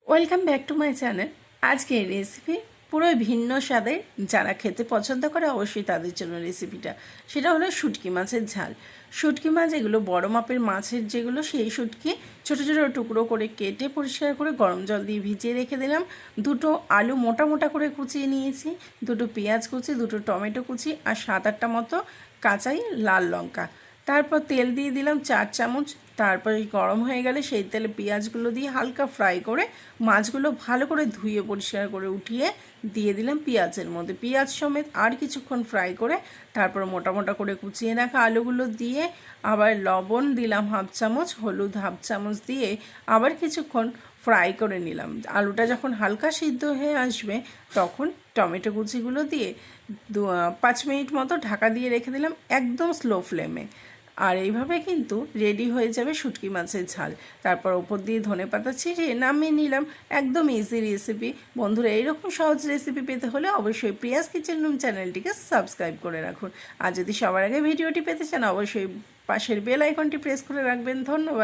Welcome back to my channel. আজকের recipe পুরো ভিন্ন স্বাদের। যারা খেতে পছন্দ করে অবশ্যই তাদের জন্য রেসিপিটা। সেটা হলো শুটকি মাছের ঝাল। শুটকি মাছ এগুলো বড় মাপের মাছের যেগুলো, সেই শুটকি ছোটো ছোটো টুকরো করে কেটে পরিষ্কার করে গরম জল দিয়ে ভিজিয়ে রেখে দিলাম। দুটো আলু মোটা মোটা করে কুচিয়ে নিয়েছি, দুটো পেঁয়াজ কুচি, দুটো টমেটো কুচি আর 7-8টা মতো কাঁচাই লাল লঙ্কা। তারপর তেল দিয়ে দিলাম 4 চামচ। তারপর গরম হয়ে গেলে সেই তেলে পেঁয়াজগুলো দিয়ে হালকা ফ্রাই করে মাছগুলো ভালো করে ধুয়ে পরিষ্কার করে উঠিয়ে দিয়ে দিলাম পেঁয়াজের মধ্যে। পেঁয়াজ সমেত আর কিছুক্ষণ ফ্রাই করে তারপর মোটা মোটা করে কুচিয়ে রাখা আলুগুলো দিয়ে আবার লবণ দিলাম 1/2 চামচ, হলুদ 1/2 চামচ দিয়ে আবার কিছুক্ষণ ফ্রাই করে নিলাম। আলুটা যখন হালকা সিদ্ধ হয়ে আসবে তখন টমেটো কুচিগুলো দিয়ে 5 মিনিট মতো ঢাকা দিয়ে রেখে দিলাম একদম স্লো ফ্লেমে। আর এইভাবে কিন্তু রেডি হয়ে যাবে শুটকি মাছের ঝাল। তারপর ওপর দিয়ে ধনেপাতা ছিটিয়ে নামিয়ে নিলাম। একদম ইজি রেসিপি। বন্ধুরা, এইরকম সহজ রেসিপি পেতে হলে অবশ্যই প্রিয়াস কিচেন রুম চ্যানেলটিকে সাবস্ক্রাইব করে রাখুন। আর যদি সবার আগে ভিডিওটি পেতে চান অবশ্যই পাশের বেল আইকনটি প্রেস করে রাখবেন। ধন্যবাদ।